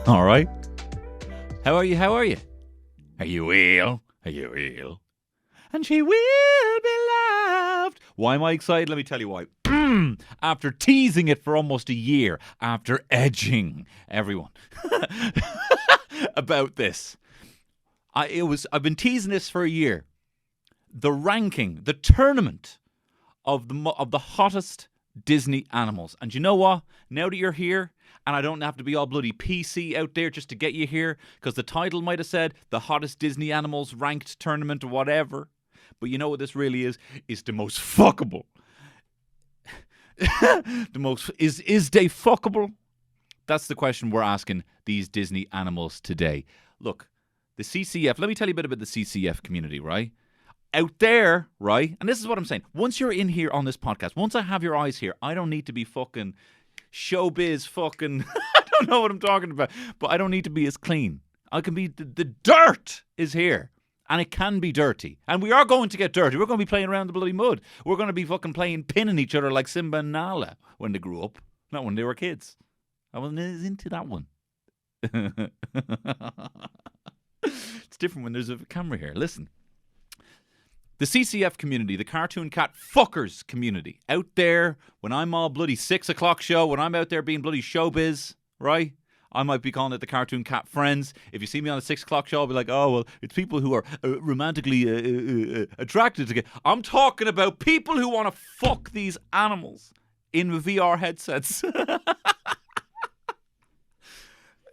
All right. How are you? How are you? Are you ill? Are you ill? And she will be loved. Why am I excited? Let me tell you why. After teasing it for almost a year, after edging everyone about this, I've been teasing this for a year. The ranking, the tournament of the hottest Disney animals. And you know what? Now that you're here, and I don't have to be all bloody PC out there just to get you here, because the title might have said the hottest Disney animals ranked tournament or whatever. But you know what this really is? It's the most fuckable. Is they fuckable? That's the question we're asking these Disney animals today. Look, the CCF, let me tell you a bit about the CCF community, right? Out there, right? And this is what I'm saying. Once you're in here on this podcast, once I have your eyes here, I don't need to be fucking showbiz fucking I don't know what I'm talking about, but I don't need to be as clean. I can be the dirt is here, and it can be dirty, and we are going to get dirty. We're going to be playing around the bloody mud. We're going to be fucking playing pinning each other like Simba and Nala when they grew up, not when they were kids. I wasn't into that one. It's different when there's a camera here. Listen, the CCF community, the cartoon cat fuckers community, out there when I'm all bloody 6 o'clock show, when I'm out there being bloody showbiz, right? I might be calling it the cartoon cat friends. If you see me on a 6 o'clock show, I'll be like, oh, well, it's people who are romantically attracted to. I'm talking about people who want to fuck these animals in VR headsets.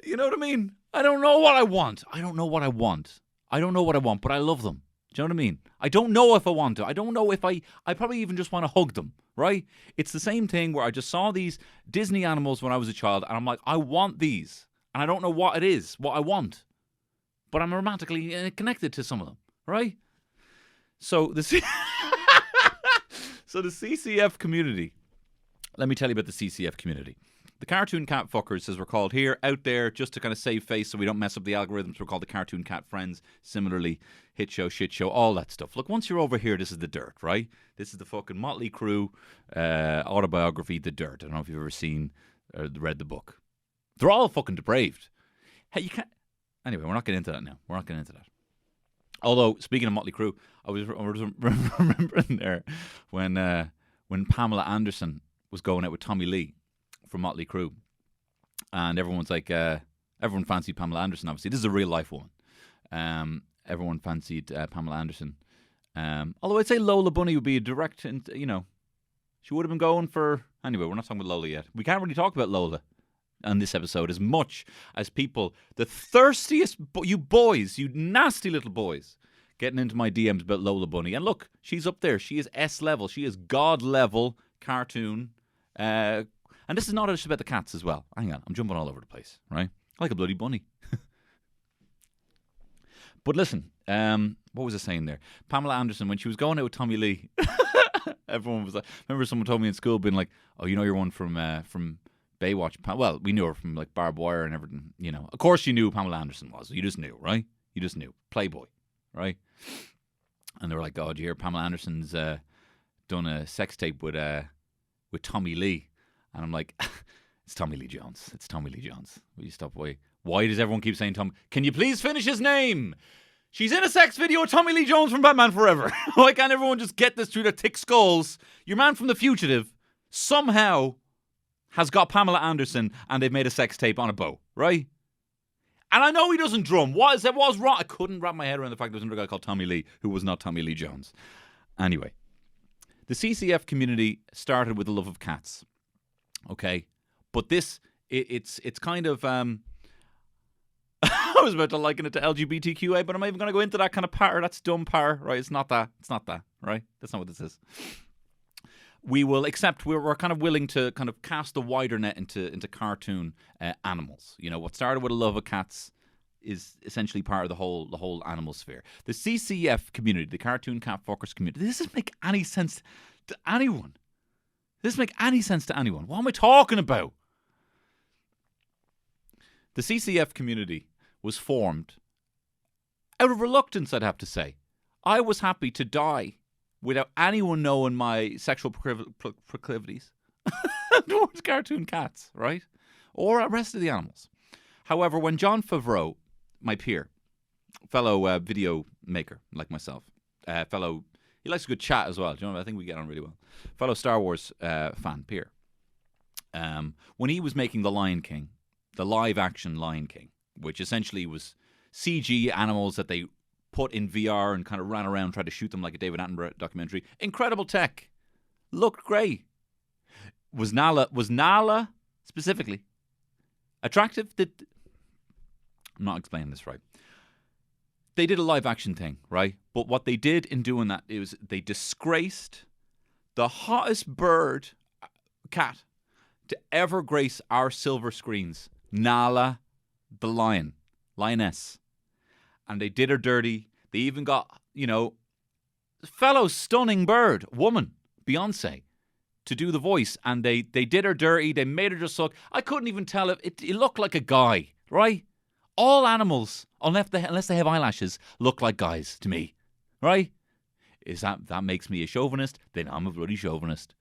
You know what I mean? I don't know what I want. I don't know what I want, but I love them. Do you know what I mean? I don't know if I want to. I don't know if I probably even just want to hug them, right? It's the same thing where I just saw these Disney animals when I was a child, and I'm like, I want these. And I don't know what it is, what I want. But I'm romantically connected to some of them, right? So the CCF community. Let me tell you about the CCF community. The cartoon cat fuckers, as we're called here, out there, just to kind of save face so we don't mess up the algorithms, we're called the cartoon cat friends. Similarly, hit show, shit show, all that stuff. Look, once you're over here, this is the dirt, right? This is the fucking Motley Crue autobiography, The Dirt. I don't know if you've ever seen or read the book. They're all fucking depraved. Hey, you can't. Anyway, we're not getting into that now. We're not getting into that. Although, speaking of Motley Crue, I was remembering there when Pamela Anderson was going out with Tommy Lee from Motley Crue, and everyone's like, everyone fancied Pamela Anderson. Obviously, this is a real life woman. Everyone fancied Pamela Anderson. Although I'd say Lola Bunny would be a direct, you know, she would have been going for. Anyway, we're not talking about Lola yet. We can't really talk about Lola on this episode as much as people, the thirstiest, you boys, you nasty little boys, getting into my DMs about Lola Bunny. And look, she's up there. She is S level. She is God level cartoon. And this is not just about the cats as well. Hang on, I'm jumping all over the place, right? Like a bloody bunny. But listen, what was I saying there? Pamela Anderson, when she was going out with Tommy Lee, everyone was like, remember someone told me in school, being like, oh, you know you're one from Baywatch. Well, we knew her from like Barbed Wire and everything, you know. Of course you knew who Pamela Anderson was. You just knew, right? You just knew. Playboy, right? And they were like, oh, do you hear Pamela Anderson's done a sex tape with Tommy Lee? And I'm like, it's Tommy Lee Jones. It's Tommy Lee Jones. Will you stop? Why does everyone keep saying Tom? Can you please finish his name? She's in a sex video with Tommy Lee Jones from Batman Forever. Why can't everyone just get this through their thick skulls? Your man from The Fugitive somehow has got Pamela Anderson and they've made a sex tape on a bow, right? And I know he doesn't drum. What was wrong? I couldn't wrap my head around the fact there was another guy called Tommy Lee who was not Tommy Lee Jones. Anyway, the CCF community started with the love of cats. Okay, but this it's kind of I was about to liken it to LGBTQA, but I'm not even going to go into that kind of part. That's dumb part, right? It's not that, right? That's not what this is. We will accept. We're kind of willing to kind of cast a wider net into cartoon animals. You know, what started with a love of cats is essentially part of the whole animal sphere. The CCF community, the cartoon cat fuckers community. This doesn't make any sense to anyone. This doesn't make any sense to anyone. What am I talking about? The CCF community was formed out of reluctance, I'd have to say. I was happy to die without anyone knowing my sexual proclivities towards cartoon cats, right? Or the rest of the animals. However, when Jon Favreau, my peer, fellow video maker like myself, he likes a good chat as well. Do you know, I think we get on really well. Fellow Star Wars fan, peer. When he was making The Lion King, the live-action Lion King, which essentially was CG animals that they put in VR and kind of ran around, tried to shoot them like a David Attenborough documentary. Incredible tech. Looked great. Was Nala specifically attractive? I'm not explaining this right. They did a live-action thing, right? But what they did in doing that is they disgraced the hottest cat to ever grace our silver screens, Nala the lioness. And they did her dirty. They even got, fellow stunning woman, Beyonce, to do the voice. And they did her dirty. They made her just look, I couldn't even tell if it looked like a guy, right? All animals, unless they have eyelashes, look like guys to me, right? That makes me a chauvinist? Then I'm a bloody chauvinist.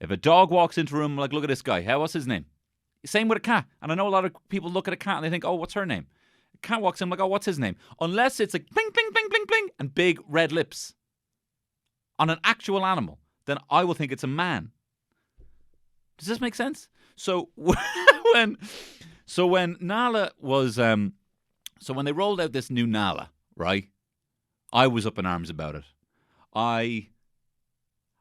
If a dog walks into a room, like, look at this guy. What's his name? Same with a cat. And I know a lot of people look at a cat and they think, oh, what's her name? A cat walks in, like, oh, what's his name? Unless it's like bling, bling, bling, bling, bling, and big red lips on an actual animal, then I will think it's a man. Does this make sense? So when Nala was, so when they rolled out this new Nala, right? I was up in arms about it.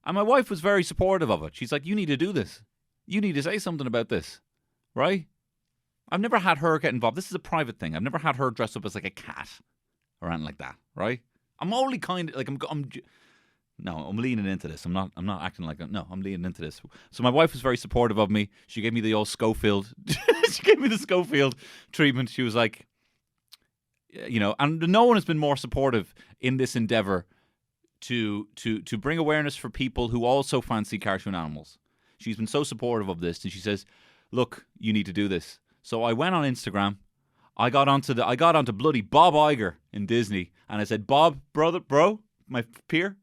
And my wife was very supportive of it. She's like, you need to do this. You need to say something about this, right? I've never had her get involved. This is a private thing. I've never had her dress up as like a cat or anything like that, right? I'm only kind of like, I'm leaning into this. I'm not acting like that. No, I'm leaning into this. So my wife was very supportive of me. She gave me the old Schofield. She gave me the Schofield treatment. She was like, and no one has been more supportive in this endeavor to bring awareness for people who also fancy cartoon animals. She's been so supportive of this, and she says, look, you need to do this. So I went on Instagram. I got onto bloody Bob Iger in Disney, and I said, Bob, bro, my peer.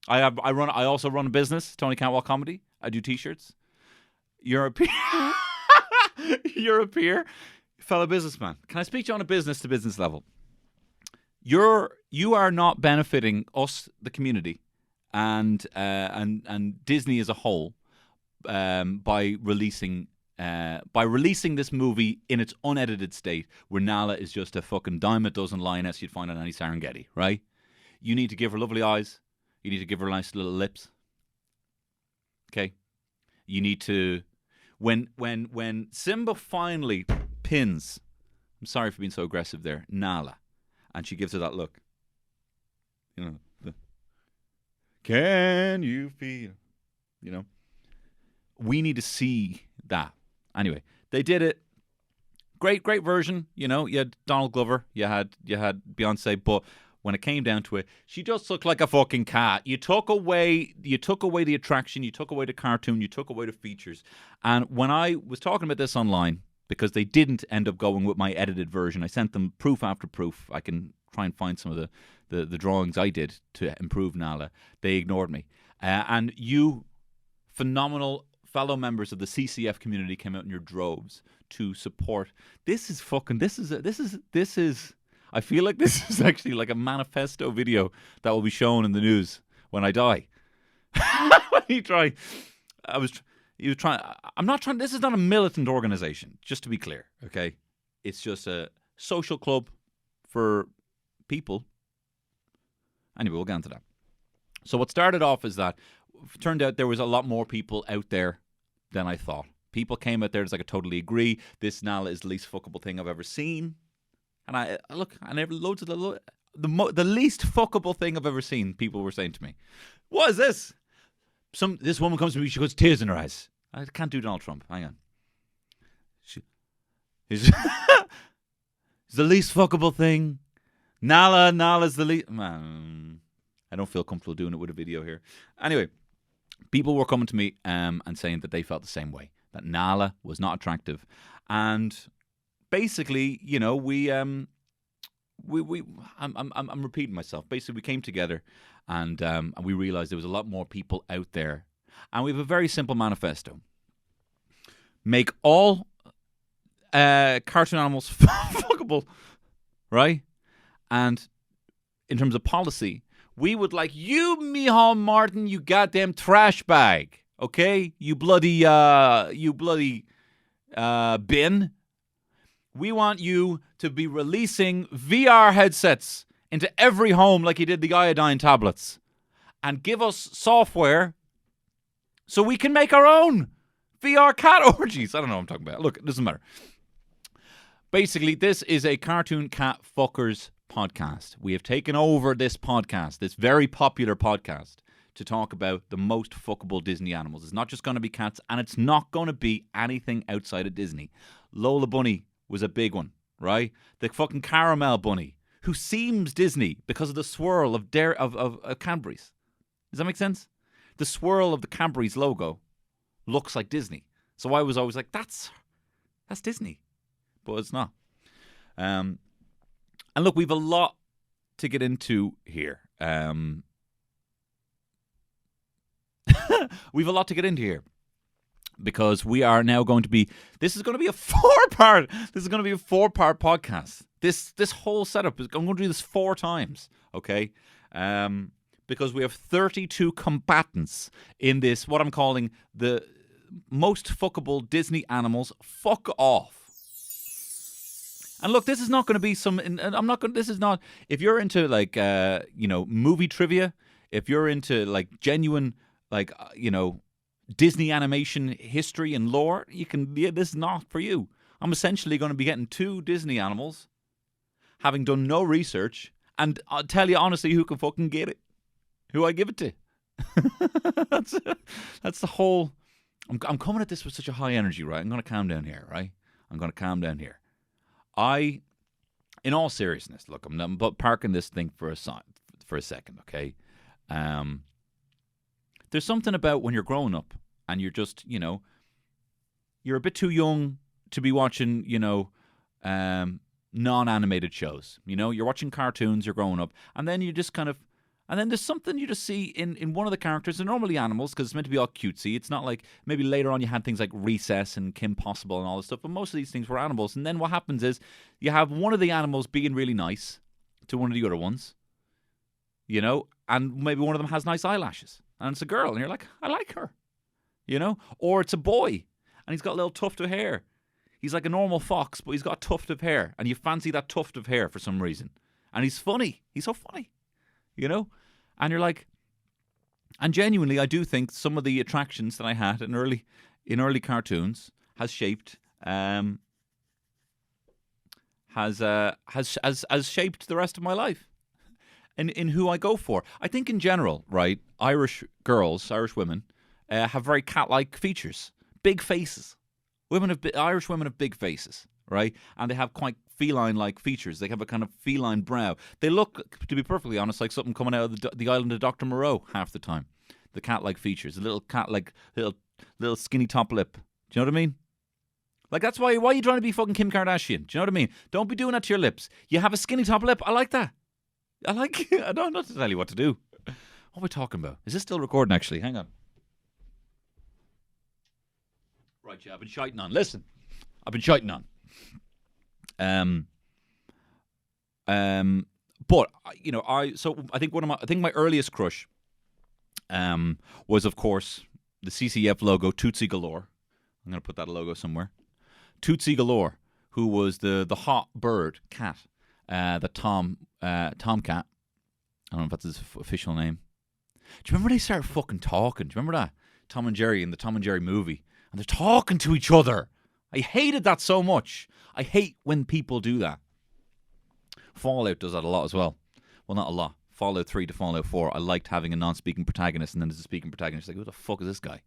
I also run a business, Tony Cantwell Comedy. I do t-shirts. You're a peer. You're a peer, fellow businessman. Can I speak to you on a business to business level? You are not benefiting us, the community, and Disney as a whole, by releasing this movie in its unedited state, where Nala is just a fucking dime a dozen lioness you'd find on any Serengeti, right? You need to give her lovely eyes. You need to give her nice little lips. Okay? You need to, when Simba finally pins, I'm sorry for being so aggressive there, Nala, and she gives her that look. Can you feel? We need to see that. Anyway, they did it. Great version. You had Donald Glover, you had Beyonce, but when it came down to it, she just looked like a fucking cat. You took away the attraction, you took away the cartoon, you took away the features. And when I was talking about this online, because they didn't end up going with my edited version, I sent them proof after proof. I can try and find some of the drawings I did to improve Nala. They ignored me. And you, phenomenal fellow members of the CCF community, came out in your droves to support. This is I feel like this is actually like a manifesto video that will be shown in the news when I die. When you try, I'm not trying, this is not a militant organization, just to be clear, okay? It's just a social club for people. Anyway, we'll get into that. So what started off is that it turned out there was a lot more people out there than I thought. People came out there, it's like, I totally agree. This Nala is the least fuckable thing I've ever seen. And I have loads of the least fuckable thing I've ever seen. People were saying to me, "What is this?" This woman comes to me, she goes, tears in her eyes. I can't do Donald Trump. Hang on. He's the least fuckable thing. Nala's the least. Man, I don't feel comfortable doing it with a video here. Anyway, people were coming to me and saying that they felt the same way, that Nala was not attractive, and basically, I'm repeating myself. Basically, we came together and we realized there was a lot more people out there, and we have a very simple manifesto: make all cartoon animals fuckable, right? And in terms of policy, we would like you, Micheál Martin, you goddamn trash bag, okay? You bloody bin. We want you to be releasing VR headsets into every home like you did the iodine tablets, and give us software so we can make our own VR cat orgies. I don't know what I'm talking about. Look, it doesn't matter. Basically, this is a Cartoon Cat Fuckers podcast. We have taken over this podcast, this very popular podcast, to talk about the most fuckable Disney animals. It's not just going to be cats, and it's not going to be anything outside of Disney. Lola Bunny was a big one, right? The fucking Caramel Bunny, who seems Disney because of the swirl of Cadbury's. Does that make sense? The swirl of the Cadbury's logo looks like Disney. So I was always like, that's Disney. But it's not. And look, we've a lot to get into here. We've a lot to get into here. Because we are now going to be... This is going to be a four-part podcast. This whole setup is... I'm going to do this 4 times. Okay? Because we have 32 combatants in this, what I'm calling the most fuckable Disney animals. Fuck off. And look, this is not going to be some... I'm not going... This is not... If you're into, like, movie trivia, if you're into, like, genuine, like, Disney animation history and lore, this is not for you. I'm essentially going to be getting 2 Disney animals, having done no research, and I'll tell you honestly who can fucking get it. Who I give it to. That's the whole... I'm coming at this with such a high energy, right? I'm going to calm down here, right? I'm going to calm down here. In all seriousness, look, I'm parking this thing for a second, okay? There's something about when you're growing up and you're just, you're a bit too young to be watching, non-animated shows. You're watching cartoons, you're growing up, and then you just kind of... And then there's something you just see in one of the characters. They're normally animals because it's meant to be all cutesy. It's not like maybe later on you had things like Recess and Kim Possible and all this stuff. But most of these things were animals. And then what happens is you have one of the animals being really nice to one of the other ones, and maybe one of them has nice eyelashes. And it's a girl. And you're like, I like her, Or it's a boy and he's got a little tuft of hair. He's like a normal fox, but he's got a tuft of hair. And you fancy that tuft of hair for some reason. And he's funny. He's so funny. And you're like, and genuinely, I do think some of the attractions that I had in early cartoons has shaped, has shaped the rest of my life, in who I go for. I think in general, right, Irish women, have very cat-like features, big faces. Irish women have big faces, right, and they have quite feline-like features. They have a kind of feline brow. They look, to be perfectly honest, like something coming out of the island of Dr. Moreau half the time. The cat-like features. A little cat-like, little skinny top lip. Do you know what I mean? Like, that's why are you trying to be fucking Kim Kardashian? Do you know what I mean? Don't be doing that to your lips. You have a skinny top lip. I like that. I don't know to tell you what to do. What are we talking about? Is this still recording, actually? Hang on. Right, yeah, I've been shiting on. Listen. I've been shiting on. But I think my earliest crush was, of course, the CCF logo, Tootsie Galore. I'm going to put that logo somewhere. Tootsie Galore, who was the hot bird cat, the Tomcat. I don't know if that's his official name. Do you remember they started fucking talking? Do you remember that? Tom and Jerry in the Tom and Jerry movie, and they're talking to each other. I hated that so much. I hate when people do that. Fallout does that a lot as well. Well, not a lot. Fallout 3 to Fallout 4, I liked having a non-speaking protagonist, and then there's a speaking protagonist. Like, who the fuck is this guy? You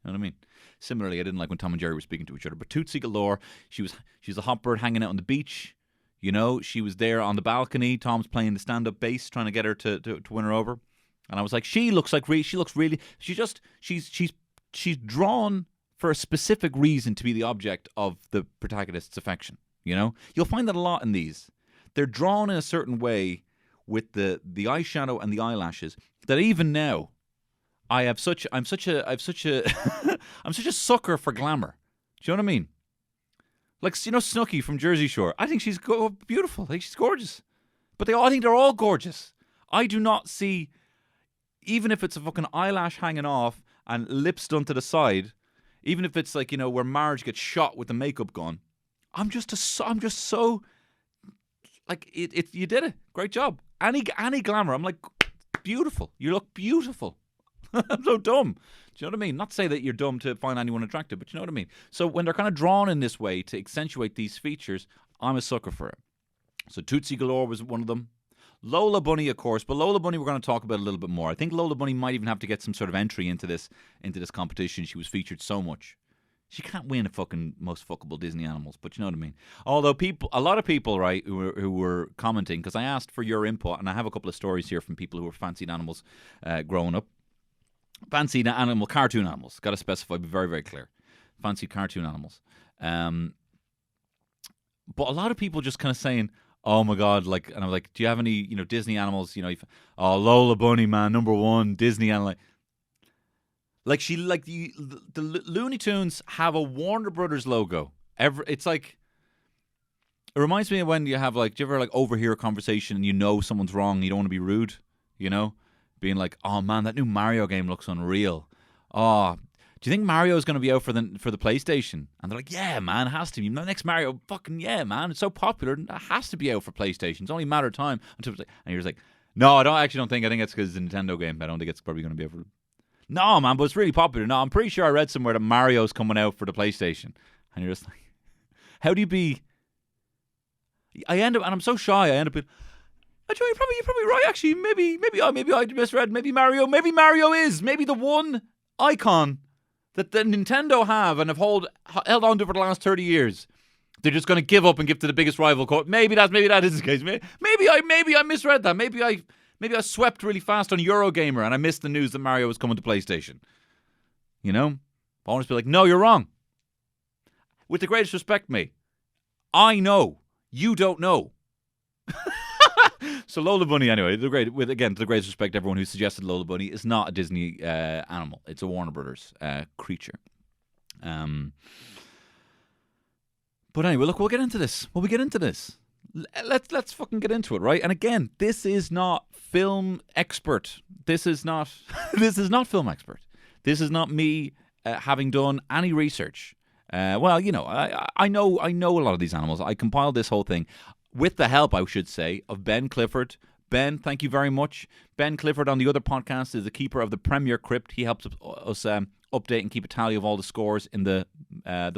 know what I mean? Similarly, I didn't like when Tom and Jerry were speaking to each other. But Tootsie Galore, she was a hot bird hanging out on the beach. She was there on the balcony. Tom's playing the stand-up bass, trying to get her to win her over. And I was like, she's drawn for a specific reason to be the object of the protagonist's affection. You'll find that a lot in these. They're drawn in a certain way with the eyeshadow and the eyelashes that even now I'm such a sucker for glamour. Do you know what I mean? Like, you know, Snooki from Jersey Shore. I think she's beautiful. I think she's gorgeous. But I think they're all gorgeous. I do not see, even if it's a fucking eyelash hanging off and lips done to the side, even if it's like, you know, where Marge gets shot with the makeup gone, I'm just so like you did it. Great job. Any glamour. I'm like, beautiful. You look beautiful. I'm so dumb. Do you know what I mean? Not to say that you're dumb to find anyone attractive, but you know what I mean? So when they're kind of drawn in this way to accentuate these features, I'm a sucker for it. So Tootsie Galore was one of them. Lola Bunny, of course, but Lola Bunny we're going to talk about a little bit more. I think Lola Bunny might even have to get some sort of entry into this competition. She was featured so much. She can't win a fucking most fuckable Disney animals, but you know what I mean. Although a lot of people, right, who were commenting, because I asked for your input, and I have a couple of stories here from people who were fancied animals growing up. Fancied cartoon animals. Got to specify, be very, very clear. Fancied cartoon animals. But a lot of people just kind of saying, oh my God, like, and I was like, do you have any, you know, Disney animals, you know, Lola Bunny, man, number one, Disney animal. Like the Looney Tunes have a Warner Brothers logo. It's like, it reminds me of when you have like, do you ever like overhear a conversation and you know someone's wrong and you don't want to be rude, you know? Being like, oh man, that new Mario game looks unreal. Oh, do you think Mario's going to be out for the PlayStation? And they're like, yeah, man, it has to be. The next Mario, fucking yeah, man, it's so popular, it has to be out for PlayStation. It's only a matter of time. And you're just like, no, I don't think. I think it's because it's a Nintendo game. I don't think it's probably going to be out for. No, man, but it's really popular. No, I'm pretty sure I read somewhere that Mario's coming out for the PlayStation. And you're just like, how do you be? I end up, and I'm so shy. I end up being. You're probably right. Actually, maybe I misread. Maybe Mario is the one icon that the Nintendo have and have held on to for the last 30 years. They're just going to give up and give to the biggest rival. Maybe that is the case. Maybe I misread that. Maybe I swept really fast on Eurogamer and I missed the news that Mario was coming to PlayStation. You know, I want to be like, no, you're wrong. With the greatest respect, mate. I know you don't know. So Lola Bunny, anyway, to the greatest respect to everyone who suggested Lola Bunny, is not a Disney animal. It's a Warner Brothers creature. But anyway, look, we'll get into this. Let's fucking get into it, right? And again, this is not film expert. This is not film expert. This is not me having done any research. Well, you know, I know a lot of these animals. I compiled this whole thing. With the help, I should say, of Ben Clifford. Ben, thank you very much. Ben Clifford on the other podcast is the keeper of the Premier Crypt. He helps us update and keep a tally of all the scores in the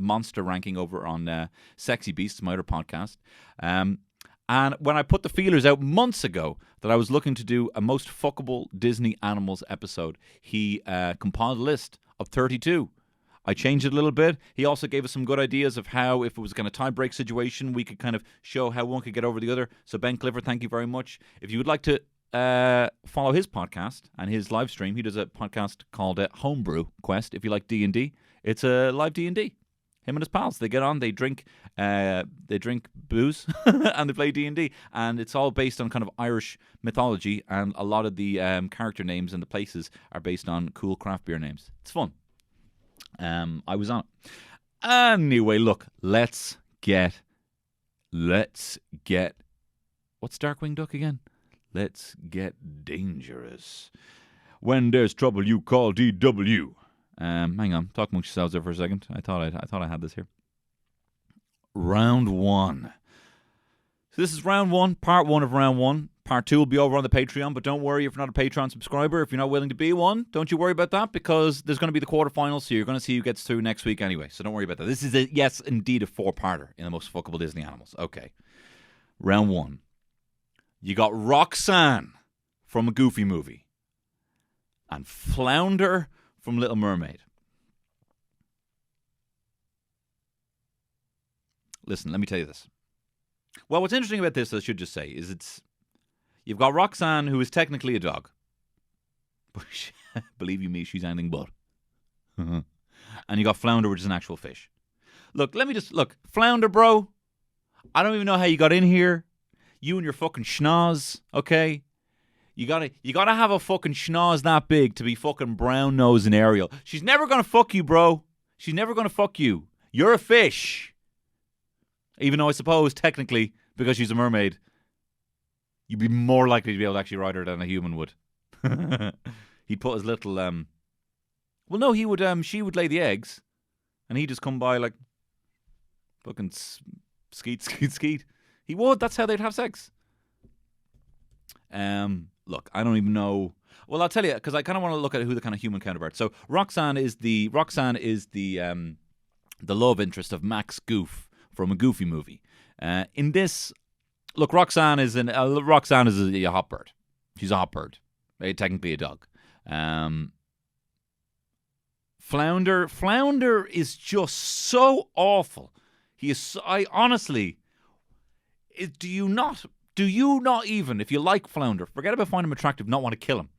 monster ranking over on Sexy Beasts, my other podcast. And when I put the feelers out months ago that I was looking to do a most fuckable Disney animals episode, he compiled a list of 32. I changed it a little bit. He also gave us some good ideas of how, if it was kind of tie-break situation, we could kind of show how one could get over the other. So Ben Clifford, thank you very much. If you would like to follow his podcast and his live stream, he does a podcast called Homebrew Quest. If you like D&D, it's a live D&D. Him and his pals, they get on, they drink booze, and they play D&D. And it's all based on kind of Irish mythology, and a lot of the character names and the places are based on cool craft beer names. It's fun. I was on it. Anyway, look, let's get what's Darkwing Duck again? Let's get dangerous. When there's trouble, you call DW. Hang on, talk amongst yourselves there for a second. I thought I had this here. Round 1. So this is round 1, part 1 of round 1. Part 2 will be over on the Patreon, but don't worry if you're not a Patreon subscriber. If you're not willing to be one, don't you worry about that, because there's going to be the quarterfinals, so you're going to see who gets through next week anyway. So don't worry about that. This is, yes, indeed, a 4-parter in the most fuckable Disney animals. Okay. Round 1. You got Roxanne from a Goofy movie and Flounder from Little Mermaid. Listen, let me tell you this. Well, what's interesting about this, I should just say, is you've got Roxanne, who is technically a dog. But believe you me, she's anything but. And you got Flounder, which is an actual fish. Look, Flounder, bro. I don't even know how you got in here. You and your fucking schnoz, okay? You gotta have a fucking schnoz that big to be fucking brown nose and Ariel. She's never gonna fuck you, bro. She's never gonna fuck you. You're a fish. Even though I suppose, technically, because she's a mermaid, you'd be more likely to be able to actually ride her than a human would. He'd put his little, well, no, he would, she would lay the eggs, and he'd just come by like, fucking skeet, skeet, skeet. He would, that's how they'd have sex. Look, I don't even know. Well, I'll tell you, because I kind of want to look at who the kind of human counterpart. So Roxanne is the love interest of Max Goof from a Goofy movie. In this, look, Roxanne is a hot bird. She's a hot bird. Technically a dog. Flounder is just so awful. He is. I honestly, do you not even, if you like Flounder, forget about finding him attractive, not want to kill him.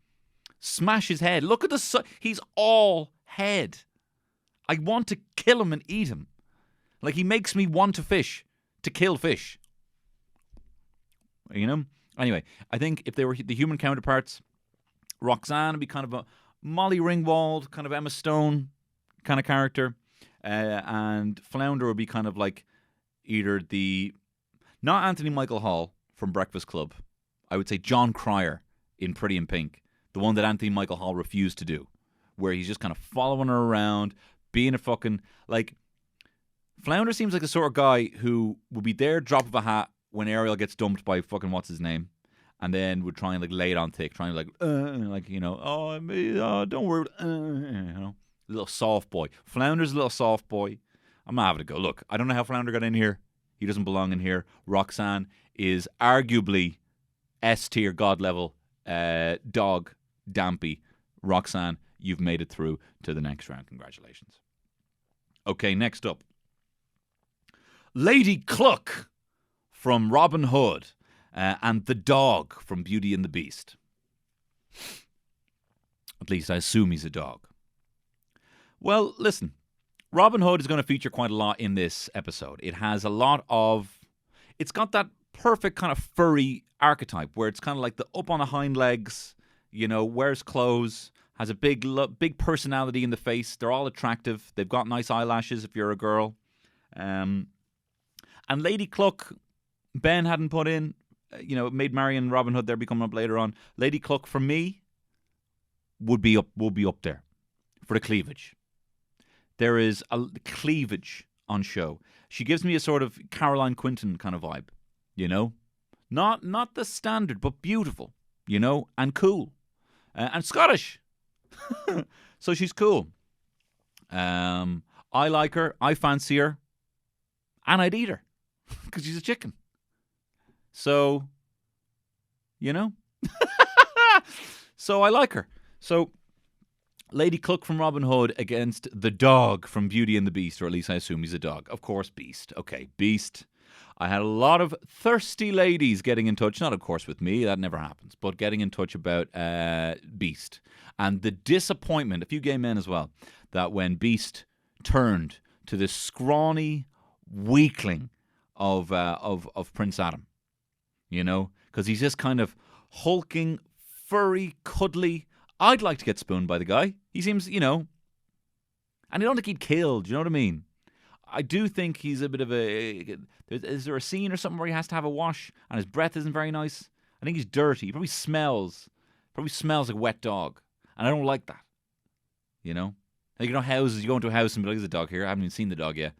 Smash his head. Look at he's all head. I want to kill him and eat him. Like, he makes me want to kill fish. You know? Anyway, I think if they were the human counterparts, Roxanne would be kind of a Molly Ringwald, kind of Emma Stone kind of character. And Flounder would be kind of like either not Anthony Michael Hall from Breakfast Club. I would say John Cryer in Pretty in Pink. The one that Anthony Michael Hall refused to do. Where he's just kind of following her around, being a fucking, like, Flounder seems like the sort of guy who would be there, drop of a hat, when Ariel gets dumped by fucking what's his name, and then would try and like lay it on thick, trying to don't worry, a little soft boy. Flounder's a little soft boy. I'm not having a go. Look, I don't know how Flounder got in here. He doesn't belong in here. Roxanne is arguably S tier god level dog Dampy. Roxanne, you've made it through to the next round. Congratulations. Okay, next up. Lady Cluck from Robin Hood and the dog from Beauty and the Beast. At least I assume he's a dog. Well, listen. Robin Hood is going to feature quite a lot in this episode. It has it's got that perfect kind of furry archetype where it's kind of like the up on the hind legs, wears clothes, has a big personality in the face. They're all attractive. They've got nice eyelashes if you're a girl. And Lady Cluck, Ben hadn't put in, Maid Marian and Robin Hood, they're becoming up later on. Lady Cluck, for me, would be up there for the cleavage. There is a cleavage on show. She gives me a sort of Caroline Quinton kind of vibe, Not the standard, but beautiful, and cool. And Scottish. So she's cool. I like her. I fancy her. And I'd eat her. Because she's a chicken. So, So I like her. So, Lady Cluck from Robin Hood against the dog from Beauty and the Beast, or at least I assume he's a dog. Of course, Beast. Okay, Beast. I had a lot of thirsty ladies getting in touch, not of course with me, that never happens, but getting in touch about Beast. And the disappointment, a few gay men as well, that when Beast turned to this scrawny weakling of Prince Adam, because he's this kind of hulking, furry, cuddly. I'd like to get spooned by the guy. He seems, and I don't think he'd kill. Do you know what I mean? I do think he's a bit of a. Is there a scene or something where he has to have a wash and his breath isn't very nice? I think he's dirty. He probably smells like a wet dog, and I don't like that. Like, houses. You go into a house and be like, "There's a dog here." I haven't even seen the dog yet.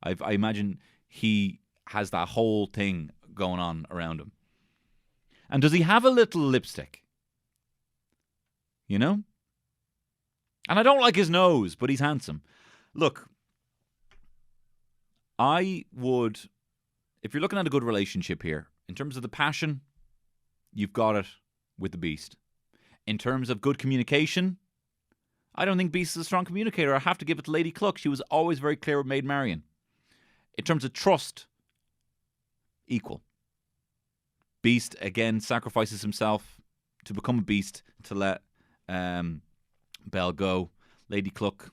I imagine he has that whole thing going on around him. And does he have a little lipstick? And I don't like his nose, but he's handsome. Look, I would, if you're looking at a good relationship here, in terms of the passion, you've got it with the Beast. In terms of good communication, I don't think Beast is a strong communicator. I have to give it to Lady Cluck. She was always very clear with Maid Marian. In terms of trust, equal. Beast, again, sacrifices himself to become a beast, to let Belle go. Lady Cluck,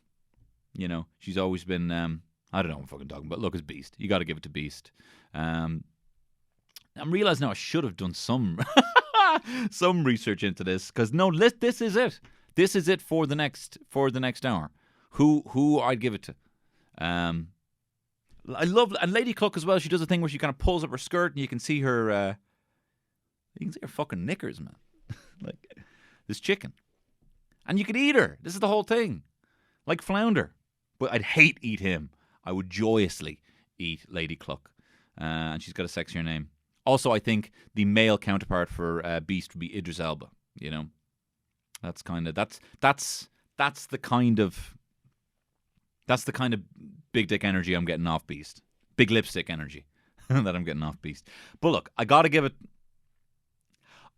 she's always been, I don't know what I'm fucking talking about. Look, it's Beast. You got to give it to Beast. I'm realizing now I should have done some some research into this, because this is it. This is it for the next hour. Who I'd give it to. I love, and Lady Cluck as well. She does a thing where she kind of pulls up her skirt and you can see her fucking knickers, man. Like this chicken, and you could eat her. This is the whole thing, like Flounder. But I'd hate eat him. I would joyously eat Lady Cluck, and she's got a sexier name. Also, I think the male counterpart for Beast would be Idris Elba. You know, that's the kind of big dick energy I'm getting off Beast. Big lipstick energy that I'm getting off Beast. But look, I gotta give it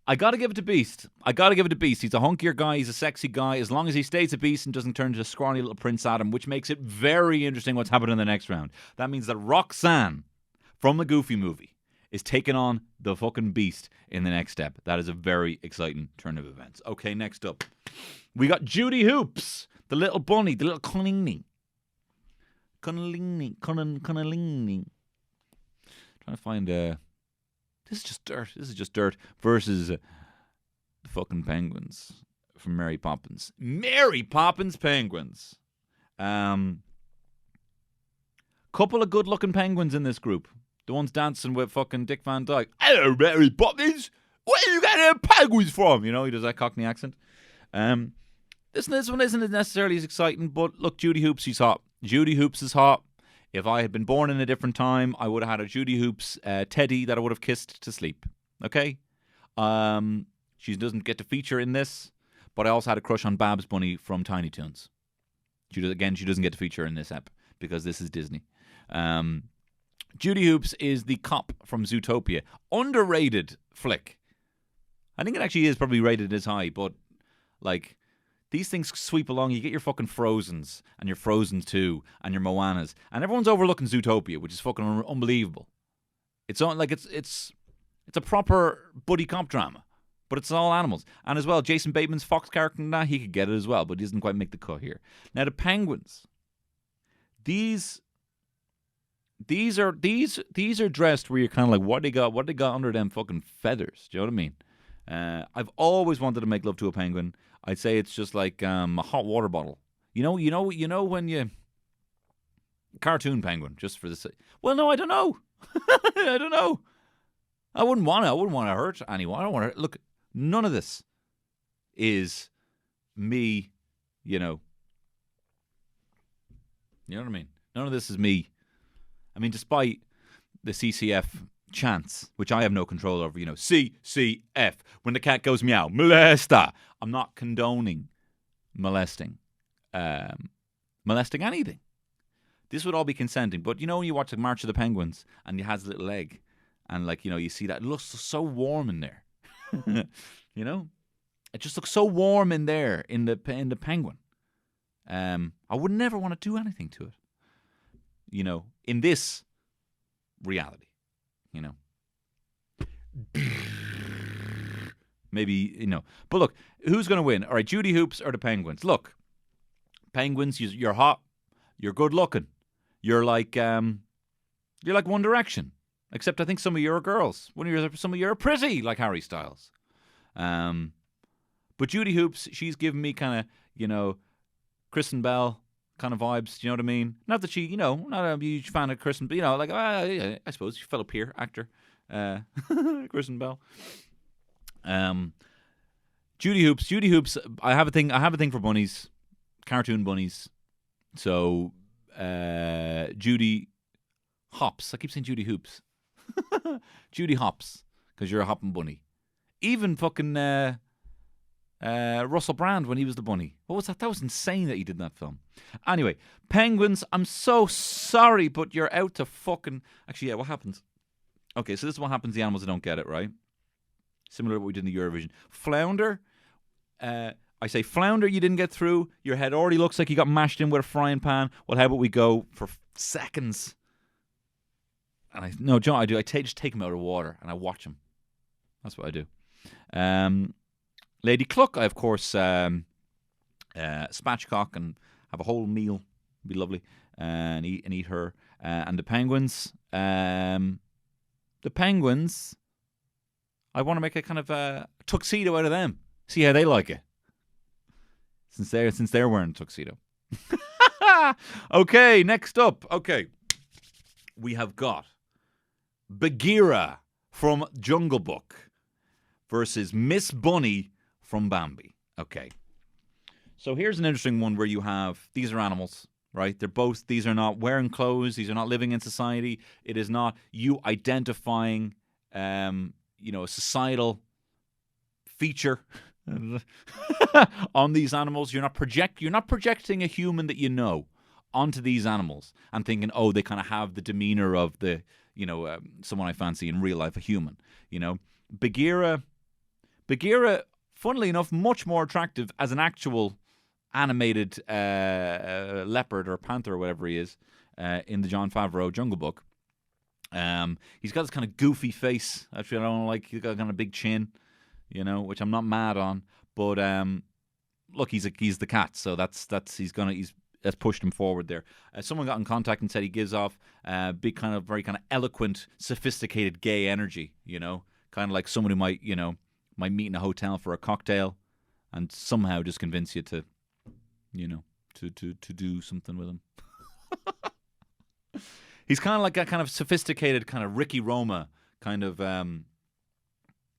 to Beast. He's a hunkier guy. He's a sexy guy. As long as he stays a Beast and doesn't turn into a scrawny little Prince Adam, which makes it very interesting what's happening in the next round. That means that Roxanne from the Goofy movie is taking on the fucking Beast in the next step. That is a very exciting turn of events. Okay, next up, we got Judy Hoops, the little bunny, the little cunning. Trying to find this is just dirt versus the fucking penguins from Mary Poppins. Mary Poppins penguins. Couple of good-looking penguins in this group. The ones dancing with fucking Dick Van Dyke. Hello, Mary Poppins. Where you getting them penguins from? You know, he does that Cockney accent. This one isn't necessarily as exciting, but look, Judy Hoops, she's hot. Judy Hoops is hot. If I had been born in a different time, I would have had a Judy Hoops teddy that I would have kissed to sleep. Okay? She doesn't get to feature in this, but I also had a crush on Babs Bunny from Tiny Toons. She doesn't get to feature in this ep because this is Disney. Judy Hoops is the cop from Zootopia. Underrated flick. I think it actually is probably rated as high, but like these things sweep along. You get your fucking Frozens and your Frozen 2 and your Moanas, and everyone's overlooking Zootopia, which is fucking unbelievable. It's a proper buddy cop drama, but it's all animals. And as well, Jason Bateman's Fox character in that, he could get it as well, but he doesn't quite make the cut here. Now the penguins, these are dressed where you're kind of like, what they got under them fucking feathers? Do you know what I mean? I've always wanted to make love to a penguin. I'd say it's just like a hot water bottle. You know when you cartoon penguin just for the sake. Well, no, I don't know. I don't know. I wouldn't want to hurt anyone. I don't want to look. None of this is me. You know what I mean. None of this is me. I mean, despite the CCF chants, which I have no control over, CCF, when the cat goes meow, molester. I'm not condoning molesting anything. This would all be consenting. But when you watch the March of the Penguins and he has a little leg and you see that, it looks so warm in there. It just looks so warm in there in the penguin. I would never want to do anything to it. In this reality, maybe, but look, who's going to win? All right, Judy Hoops or the penguins? Look, penguins, you're hot, you're good looking, you're like One Direction, except I think some of you are girls. Some of you are pretty, like Harry Styles. But Judy Hoops, she's giving me kind of, Kristen Bell kind of vibes, do you know what I mean? Not that she, not a huge fan of Kristen, but, I suppose, she fellow peer actor, Kristen Bell. Judy Hoops, I have a thing for bunnies, cartoon bunnies. So, Judy Hops. I keep saying Judy Hoops. Judy Hops, because you're a hopping bunny. Even fucking Russell Brand when he was the bunny. What was that? That was insane that he did that film. Anyway, penguins, I'm so sorry, but you're out to fucking... Actually, yeah, what happens? Okay, so this is what happens to the animals that don't get it, right? Similar to what we did in the Eurovision. Flounder, I say, Flounder, you didn't get through. Your head already looks like you got mashed in with a frying pan. Well, how about we go for seconds? And I do. I just take him out of water and I watch him. That's what I do. Lady Cluck, I of course spatchcock and have a whole meal. It'd be lovely. And eat her. And the penguins, I want to make a kind of a tuxedo out of them. See how they like it. Since they're wearing a tuxedo. Okay, next up. Okay. we have got Bagheera from Jungle Book versus Miss Bunny from Bambi. Okay. So here's an interesting one where you have, these are animals, right? These are not wearing clothes. These are not living in society. It is not you identifying, a societal feature on these animals. You're not projecting a human that you know onto these animals and thinking, oh, they kind of have the demeanor of the, someone I fancy in real life, a human. Bagheera, funnily enough, much more attractive as an actual animated leopard or panther or whatever he is in the Jon Favreau Jungle Book. He's got this kind of goofy face. Actually, I don't like. He's got kind of big chin, which I'm not mad on. But look, he's the cat, so that's pushed him forward there. Someone got in contact and said he gives off big kind of very kind of eloquent, sophisticated, gay energy. Kind of like someone who might meet in a hotel for a cocktail, and somehow just convince you to, to do something with him. He's kind of like that kind of sophisticated kind of Ricky Roma kind of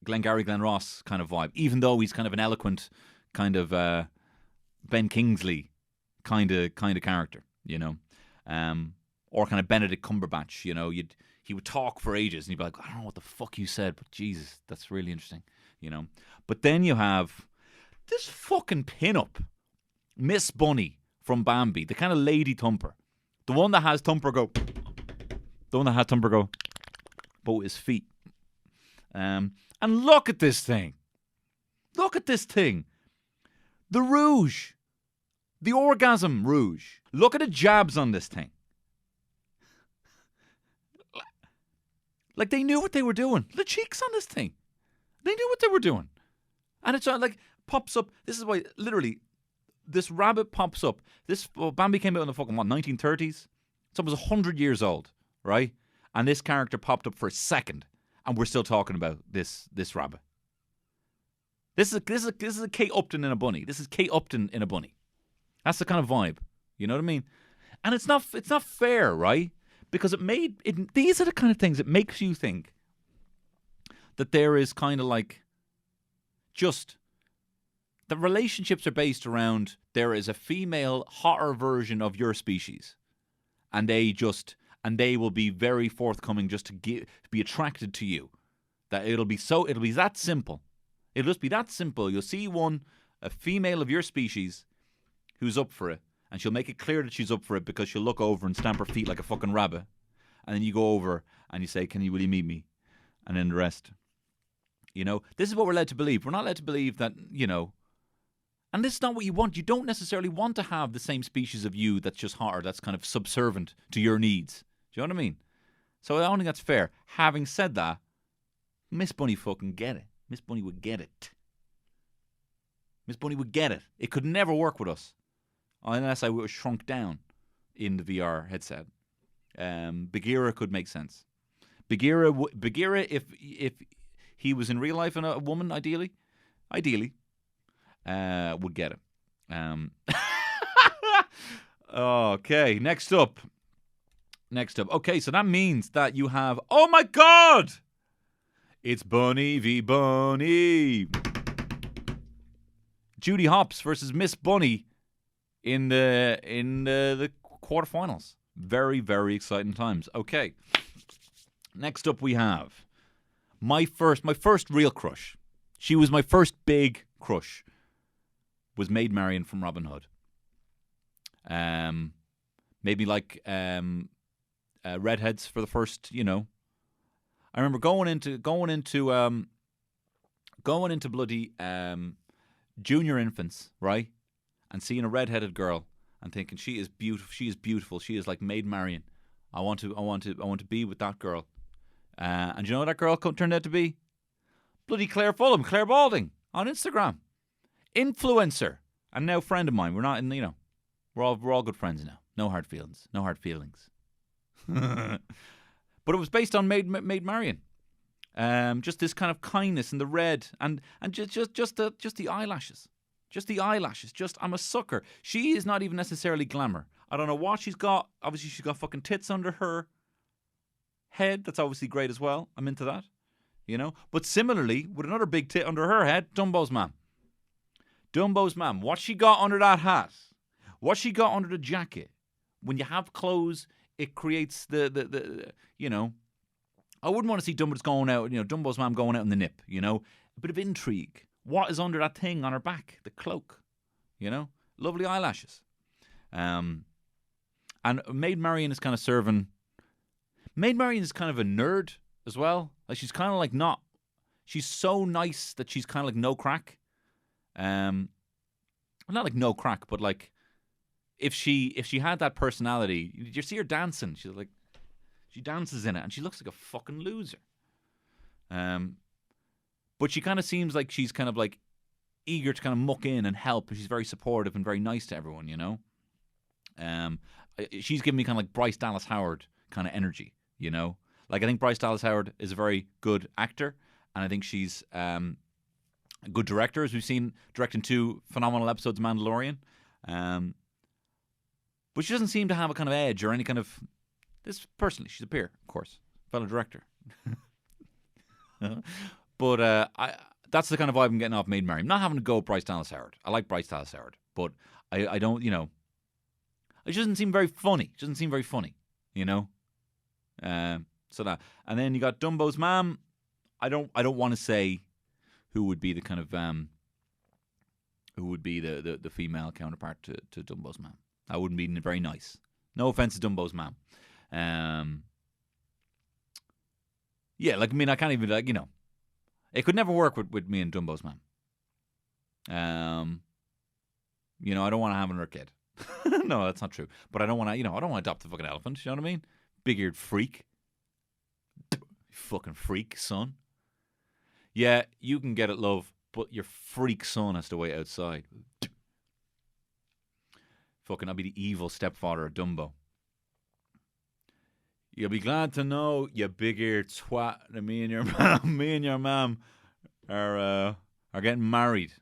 Glengarry Glen Ross kind of vibe, even though he's kind of an eloquent kind of Ben Kingsley kind of character, or kind of Benedict Cumberbatch. He would talk for ages and he'd be like, I don't know what the fuck you said, but Jesus, that's really interesting, But then you have this fucking pin-up, Miss Bunny from Bambi, the kind of lady thumper, the one that has Thumper go, both his feet. And look at this thing. The rouge. The orgasm rouge. Look at the jabs on this thing. Like they knew what they were doing. The cheeks on this thing. They knew what they were doing. And it's like pops up. This is why literally this rabbit pops up. Bambi came out in the fucking 1930s. It's almost 100 years old, right? And this character popped up for a second, and we're still talking about this rabbit. This is a Kate Upton in a bunny. This is Kate Upton in a bunny. That's the kind of vibe. You know what I mean? And it's not fair, right? Because these are the kind of things that makes you think that there is kind of like just the relationships are based around there is a female hotter version of your species, and they will be very forthcoming just to be attracted to you. That it'll be that simple. It'll just be that simple. You'll see a female of your species who's up for it, and she'll make it clear that she's up for it because she'll look over and stamp her feet like a fucking rabbit. And then you go over and you say, will you meet me? And then the rest. This is what we're led to believe. We're not led to believe that, and this is not what you want. You don't necessarily want to have the same species of you that's just hotter, that's kind of subservient to your needs. Do you know what I mean? So I don't think that's fair. Having said that, Miss Bunny fucking get it. Miss Bunny would get it. Miss Bunny would get it. It could never work with us unless I was shrunk down in the VR headset. Bagheera could make sense. Bagheera, if he was in real life and a woman, ideally, would get it. Okay, next up. Okay, so that means that you have, oh my God! It's Bunny v. Bunny. Judy Hopps versus Miss Bunny in the quarterfinals. Very, very exciting times. Okay. Next up we have my first real crush. She was my first big crush. Was Maid Marian from Robin Hood. Maybe like redheads for the first, I remember going into bloody junior infants, right? And seeing a redheaded girl and thinking she is beautiful. She is like Maid Marian. I want to be with that girl. And you know what that girl turned out to be? Bloody Claire Balding on Instagram. Influencer. And now friend of mine. We're not in, we're all good friends now. No hard feelings. But it was based on Maid Marian. Just this kind of kindness and the red and just the eyelashes. I'm a sucker. She is not even necessarily glamour. I don't know what she's got. Obviously she's got fucking tits under her head. That's obviously great as well. I'm into that, But similarly, with another big tit under her head, Dumbo's mum. Dumbo's mum. What she got under that hat? What she got under the jacket? When you have clothes, it creates the I wouldn't want to see Dumbo's going out, Dumbo's mum going out in the nip, A bit of intrigue. What is under that thing on her back? The cloak, Lovely eyelashes. And Maid Marian is kind of serving. Maid Marian is kind of a nerd as well. Like she's kind of like not. She's so nice that she's kind of like no crack. Well, not like no crack, but like if she had that personality, did you see her dancing? She's like, she dances in it, and she looks like a fucking loser. But she kind of seems like she's kind of like eager to kind of muck in and help, and she's very supportive and very nice to everyone, She's giving me kind of like Bryce Dallas Howard kind of energy, Like I think Bryce Dallas Howard is a very good actor, and I think she's a good director, as we've seen directing 2 phenomenal episodes of Mandalorian. But she doesn't seem to have a kind of edge or any kind of. This personally, she's a peer, of course, fellow director. But that's the kind of vibe I'm getting off Maid Marian. I'm not having to go with Bryce Dallas Howard. I like Bryce Dallas Howard, but I don't, it doesn't seem very funny. It doesn't seem very funny, So that, and then you got Dumbo's mom. I don't want to say who would be the kind of who would be the female counterpart to Dumbo's mom. That wouldn't be very nice. No offense to Dumbo's mom. Yeah, like I mean, I can't even it could never work with me and Dumbo's mom. I don't want to have another kid. No, that's not true. But I don't want to, I don't want to adopt a fucking elephant. You know what I mean? Big-eared freak. Fucking freak, son. Yeah, you can get it, love, but your freak son has to wait outside. Fucking, I'll be the evil stepfather of Dumbo. You'll be glad to know, you big-eared twat, that me and your mom are getting married.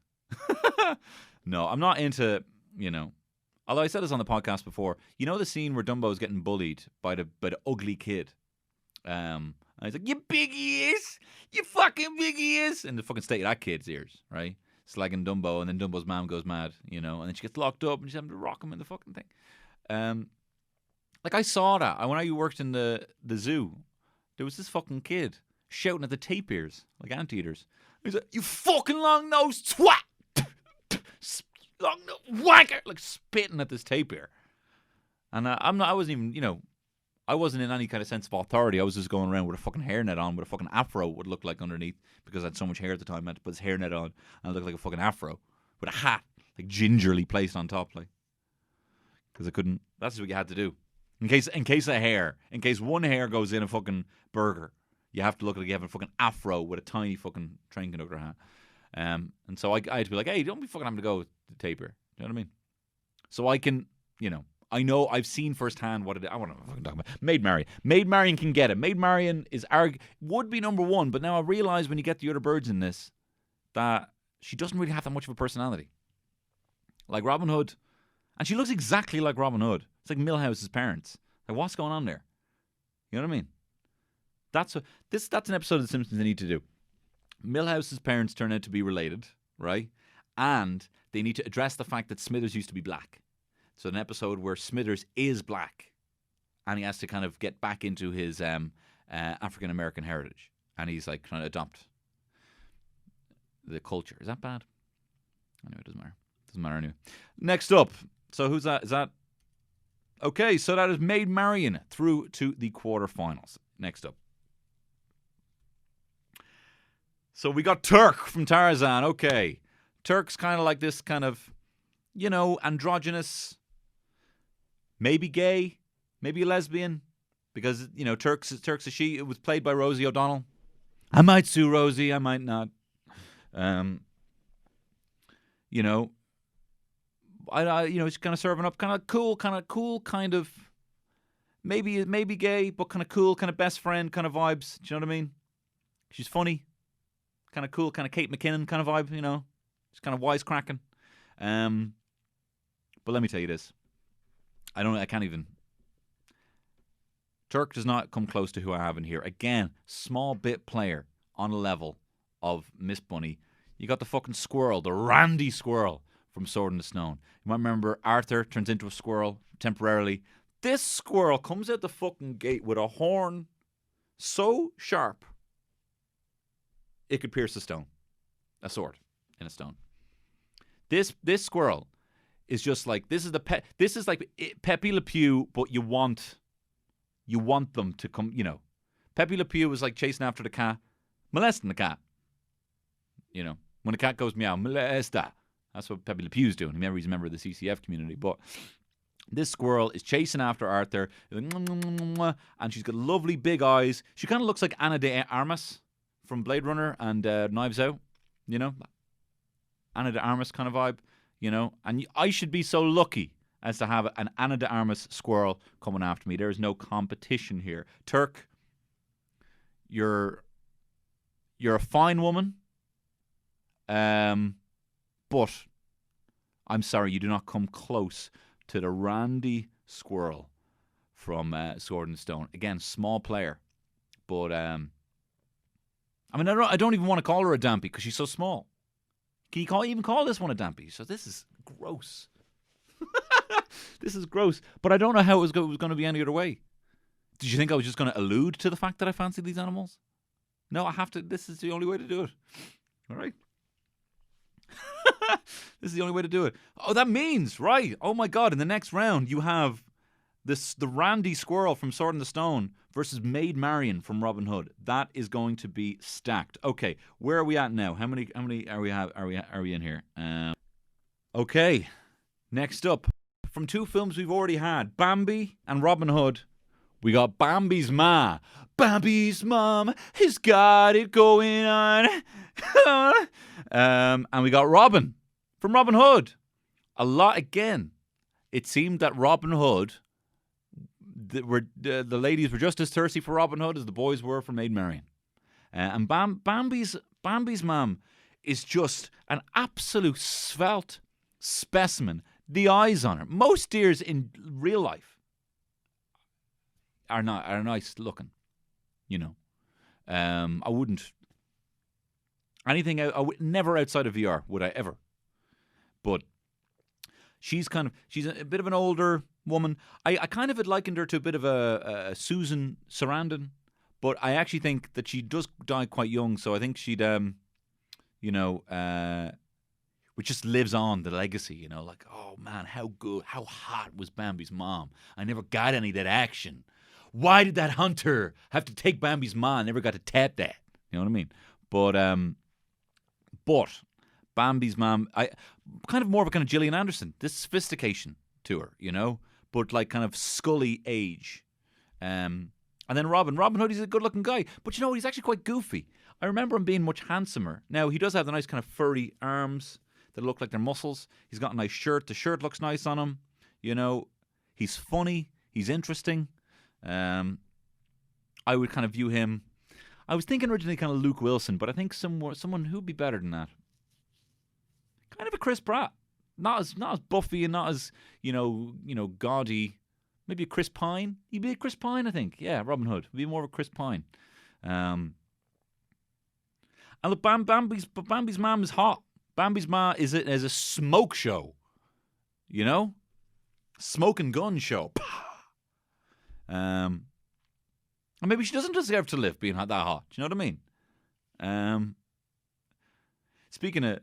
No, I'm not into, Although I said this on the podcast before, the scene where Dumbo's getting bullied by the ugly kid. And he's like, "You big ears, you fucking big ears," in the fucking state of that kid's ears, right? Slagging Dumbo, and then Dumbo's mom goes mad, and then she gets locked up, and she's having to rock him in the fucking thing. Like I saw that when I worked in the zoo. There was this fucking kid shouting at the tapirs like anteaters. He's like, "You fucking long nosed twat, long nosed whacker," like spitting at this tapir. And I wasn't even, I wasn't in any kind of sense of authority. I was just going around with a fucking hairnet on, with a fucking afro would look like underneath, because I had so much hair at the time. I had to put this hairnet on, and I looked like a fucking afro with a hat, like gingerly placed on top, like, because I couldn't. That's what you had to do. In case one hair goes in a fucking burger, you have to look like you have a fucking afro with a tiny fucking train conductor hat. And so I had to be like, "Hey, don't be fucking having to go with the taper." You know what I mean? So I can, I know I've seen firsthand what it is. I want to fucking talk about Maid Marian. Maid Marian can get it. Maid Marian would be number 1, but now I realise when you get the other birds in this that she doesn't really have that much of a personality. Like Robin Hood, and she looks exactly like Robin Hood. It's like Milhouse's parents. Like, what's going on there? You know what I mean? That's an episode of The Simpsons they need to do. Milhouse's parents turn out to be related, right? And they need to address the fact that Smithers used to be black. So an episode where Smithers is black, and he has to kind of get back into his African American heritage, and he's like trying to adopt the culture. Is that bad? Anyway, it doesn't matter. Doesn't matter anyway. Next up. So who's that? Is that? Okay, so that is Maid Marian through to the quarterfinals. Next up. So we got Turk from Tarzan. Okay. Turk's kind of like this kind of, androgynous, maybe gay, maybe a lesbian, because, Turk's a she. It was played by Rosie O'Donnell. I might sue Rosie, I might not. She's kind of serving up kind of cool, kind of maybe gay, but kind of cool, kind of best friend kind of vibes. Do you know what I mean? She's funny, kind of cool, kind of Kate McKinnon kind of vibe. She's kind of wisecracking. But let me tell you this: I can't even. Turk does not come close to who I have in here. Again, small bit player on a level of Miss Bunny. You got the fucking squirrel, the randy squirrel from Sword in the Stone. You might remember Arthur turns into a squirrel temporarily. This squirrel comes out the fucking gate with a horn so sharp it could pierce a stone. A sword in a stone. This squirrel is just like, this is like Pepe Le Pew, but you want them to come, you know. Pepe Le Pew was like chasing after the cat, molesting the cat. You know, when a cat goes meow, molesta. That's what Pepe Le Pew's doing. He's a member of the CCF community. But this squirrel is chasing after Arthur, and she's got lovely big eyes. She kind of looks like Ana de Armas from Blade Runner and Knives Out, you know? Ana de Armas kind of vibe, you know? And I should be so lucky as to have an Ana de Armas squirrel coming after me. There is no competition here. Turk, you're a fine woman, but I'm sorry, you do not come close to the randy squirrel from Sword and Stone. Again, small player, but I mean, I don't even want to call her a dampy because she's so small. Can you even call this one a dampy? So this is gross. This is gross. But I don't know how it was going to be any other way. Did you think I was just going to allude to the fact that I fancy these animals? No, I have to. This is the only way to do it. All right. This is the only way to do it. Oh, that means, right. Oh my God. In the next round, you have the randy squirrel from Sword in the Stone versus Maid Marian from Robin Hood. That is going to be stacked. Okay, where are we at now? How many are we in here? Okay, next up, from two films we've already had, Bambi and Robin Hood. We got Bambi's ma. Bambi's mom has got it going on. And we got Robin from Robin Hood. A lot again. It seemed that Robin Hood, the ladies were just as thirsty for Robin Hood as the boys were for Maid Marian. And Bambi's mom is just an absolute svelte specimen. The eyes on her. Most deers in real life are nice looking. You know, I wouldn't. Anything out, never outside of VR would I ever. But she's a bit of an older woman. I kind of had likened her to a bit of a Susan Sarandon, but I actually think that she does die quite young. So I think she'd, which just lives on the legacy. You know, like, oh man, how hot was Bambi's mom? I never got any of that action. Why did that hunter have to take Bambi's mom? I never got to tap that. You know what I mean? But Bambi's mom, I kind of more of a kind of Gillian Anderson. This sophistication to her, you know, but like kind of Scully age. And then Robin Hood, he's a good-looking guy, but you know, he's actually quite goofy. I remember him being much handsomer. Now he does have the nice kind of furry arms that look like they're muscles. He's got a nice shirt. The shirt looks nice on him. You know, he's funny. He's interesting. I would kind of view him. I was thinking originally kind of Luke Wilson, but I think someone who'd be better than that. Kind of a Chris Pratt, not as buffy and not as you know gaudy. Maybe a Chris Pine. He'd be a Chris Pine, I think. Yeah, Robin Hood would be more of a Chris Pine. And look, Bambi's mom is hot. Bambi's ma is a smoke show. You know, smoke and gun show. And maybe she doesn't deserve to live being that hot. Do you know what I mean? Speaking of,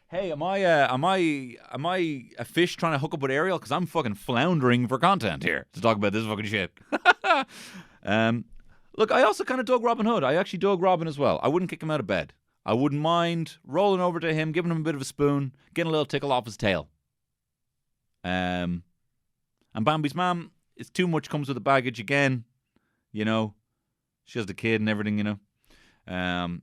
hey, am I a fish trying to hook up with Ariel? Because I'm fucking floundering for content here to talk about this fucking shit. Look, I also kind of dug Robin Hood. I actually dug Robin as well. I wouldn't kick him out of bed. I wouldn't mind rolling over to him, giving him a bit of a spoon, getting a little tickle off his tail. And Bambi's mom, it's too much, comes with the baggage again. You know, she has the kid and everything, you know. And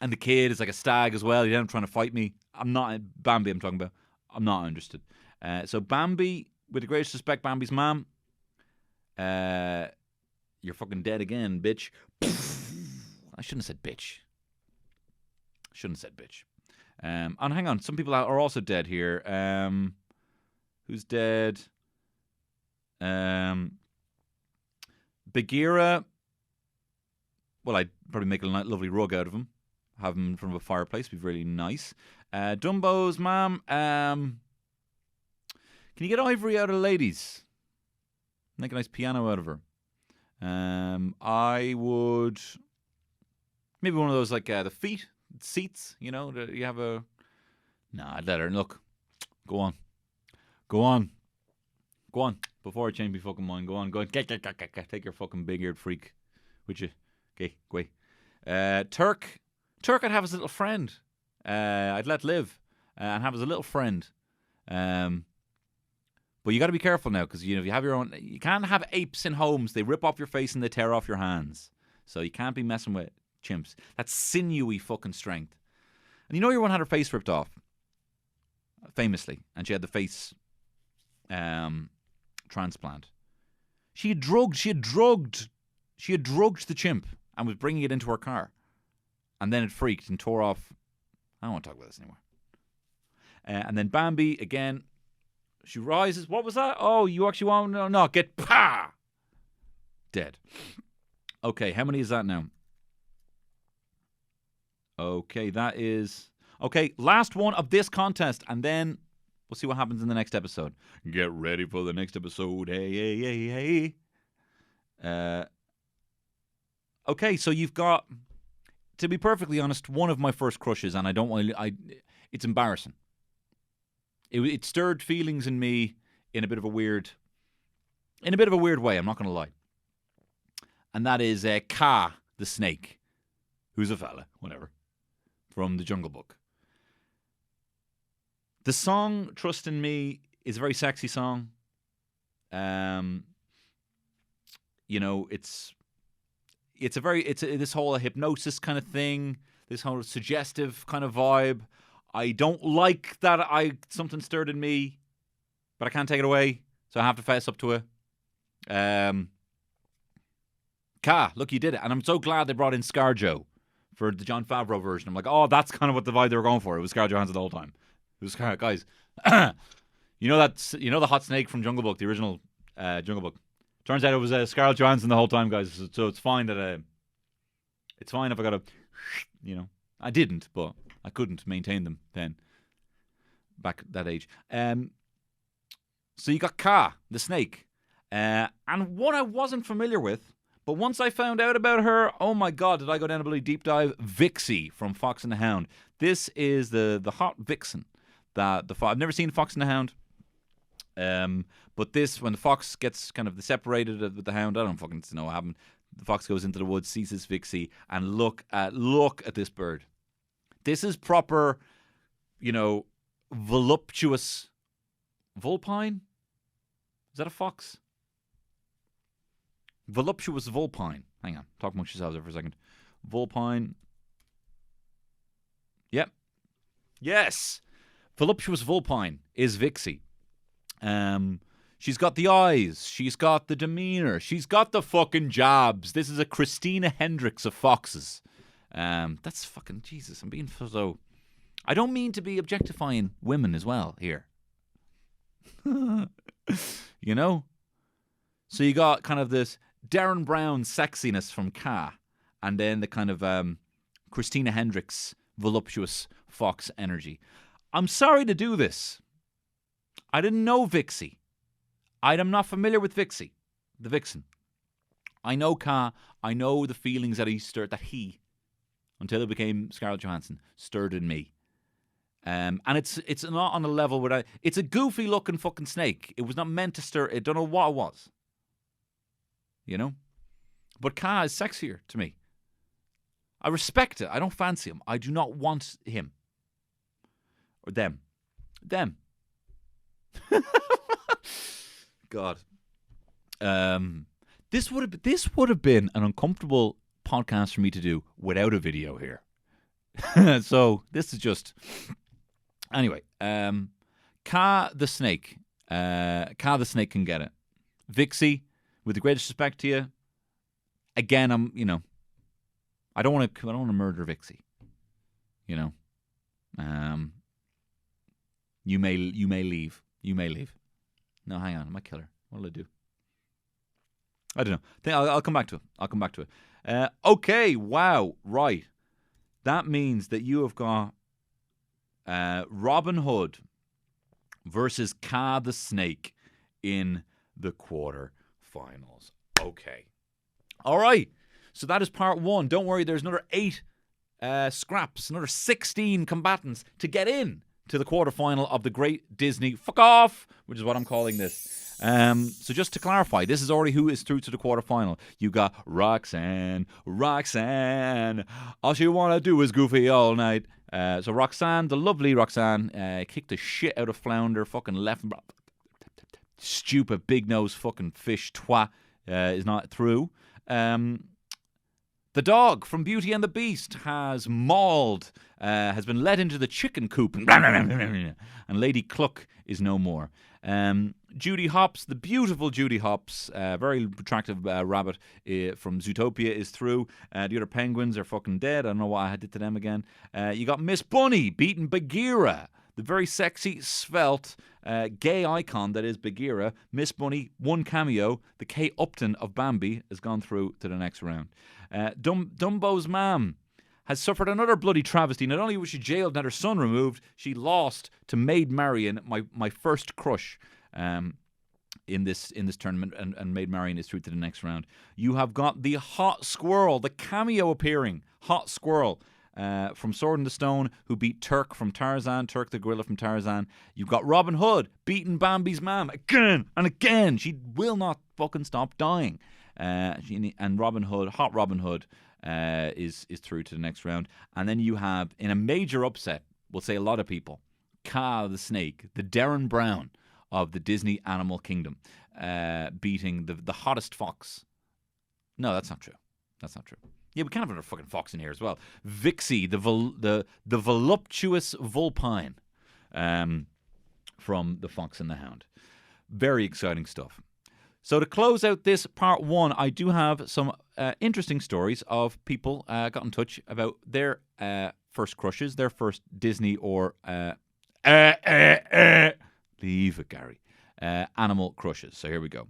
the kid is like a stag as well. He's trying to fight me. I'm not Bambi. I'm talking about. I'm not interested. So Bambi, with the greatest respect, Bambi's mom. You're fucking dead again, bitch. I shouldn't have said bitch. And hang on, some people are also dead here. Who's dead? Bagheera, well, I'd probably make a lovely rug out of him. Have him in front of a fireplace. Be really nice. Dumbo's mom, can you get ivory out of ladies? Make a nice piano out of her. I would... Maybe one of those, like, the seats, you know? You have a... Nah, I'd let her... Look, go on. Go on. Go on. Before I change my fucking mind, go on. Take your fucking big-eared freak with you. Okay, go away. Turk, I'd have as a little friend. I'd let live and have as a little friend. But you got to be careful now, because if you have your own, you can't have apes in homes. They rip off your face and they tear off your hands. So you can't be messing with chimps. That's sinewy fucking strength. And your one had her face ripped off, famously, and she had the face transplant. She had drugged the chimp and was bringing it into her car, and then it freaked and tore off. I don't want to talk about this anymore. And then Bambi again. She rises. What was that? Oh, you actually want to no, get pa dead. Okay, how many is that now? Okay, that is okay. Last one of this contest, and then we'll see what happens in the next episode. Get ready for the next episode. Hey. Okay, so you've got, to be perfectly honest, one of my first crushes, and I don't want. It's embarrassing. It stirred feelings in me in a bit of a weird way. I'm not going to lie, and that is Kaa the snake, who's a fella, whatever, from the Jungle Book. The song "Trust in Me" is a very sexy song. It's this whole hypnosis kind of thing, this whole suggestive kind of vibe. I don't like that something stirred in me, but I can't take it away, so I have to fess up to it. Kaa, look, you did it. And I'm so glad they brought in ScarJo for the Jon Favreau version. I'm like, oh, that's kind of what the vibe they were going for. It was Scarlett Johansson the whole time. It was guys. You know the hot snake from Jungle Book, the original Jungle Book. Turns out it was Scarlett Johansson the whole time, guys. So it's fine that it's fine if I got to, I didn't, but I couldn't maintain them then, back at that age. So you got Kaa, the snake. And one I wasn't familiar with, but once I found out about her, oh my God, did I go down a bloody deep dive? Vixey from Fox and the Hound. This is the hot vixen. I've never seen Fox and the Hound. But this, when the fox gets kind of separated with the hound, I don't fucking know what happened. The fox goes into the woods, sees his Vixey, and look at this bird. This is proper, voluptuous vulpine. Is that a fox? Voluptuous vulpine. Hang on, talk amongst yourselves there for a second. Vulpine. Yep. Yes. Voluptuous vulpine is Vixey. She's got the eyes. She's got the demeanor. She's got the fucking jabs. This is a Christina Hendricks of foxes. That's fucking Jesus. I'm being so. I don't mean to be objectifying women as well here. So you got kind of this Darren Brown sexiness from Kaa, and then the kind of Christina Hendricks voluptuous fox energy. I'm sorry to do this. I didn't know Vixey. I'm not familiar with Vixey, the vixen. I know Kaa. I know the feelings that he, until it became Scarlett Johansson, stirred in me. And it's not on a level where it's a goofy looking fucking snake. It was not meant to stir. I don't know what it was. But Kaa is sexier to me. I respect it. I don't fancy him. I do not want him. Or them. God. This would have been an uncomfortable podcast for me to do without a video here. So this is just anyway. Kaa the snake. Kaa the snake can get it. Vixey, with the greatest respect to you. Again, I don't want to murder Vixey. You may leave. You may leave. No, hang on. I might kill her. What'll I do? I don't know. I'll come back to it. Okay, wow, right. That means that you have got Robin Hood versus Ka the Snake in the quarterfinals. Okay. All right. So that is part 1. Don't worry, there's another 8 scraps, another 16 combatants to get in to the quarterfinal of the Great Disney Fuck Off, which is what I'm calling this. So just to clarify, this is already who is through to the quarterfinal. You got Roxanne. All she wanna do is goofy all night. So Roxanne, the lovely Roxanne, kicked the shit out of Flounder, fucking left. Stupid big nose fucking fish twat is not through. The dog from Beauty and the Beast has mauled, has been led into the chicken coop, and Lady Cluck is no more. Judy Hopps, the beautiful Judy Hopps, very attractive rabbit from Zootopia is through. The other penguins are fucking dead. I don't know what I did to them again. You got Miss Bunny beating Bagheera, the very sexy, svelte, gay icon that is Bagheera. Miss Bunny, one cameo. The Kate Upton of Bambi has gone through to the next round. Dumbo's mom has suffered another bloody travesty. Not only was she jailed and had her son removed, she lost to Maid Marian, my first crush in this tournament, and Maid Marian is through to the next round. You have got the Hot Squirrel, the cameo appearing Hot Squirrel from Sword in the Stone, who beat Turk from Tarzan, Turk the gorilla from Tarzan. You've got Robin Hood beating Bambi's mom again and again. She will not fucking stop dying. And Robin Hood, Hot Robin Hood, is through to the next round. And then you have, in a major upset, we'll say a lot of people, Ka the Snake, the Derren Brown of the Disney Animal Kingdom, beating the hottest fox. No, that's not true. Yeah, we can have another fucking fox in here as well. Vixey, the voluptuous vulpine from The Fox and the Hound. Very exciting stuff. So to close out this part 1, I do have some interesting stories of people got in touch about their first crushes, their first Disney or leave it, Gary. Animal crushes. So here we go.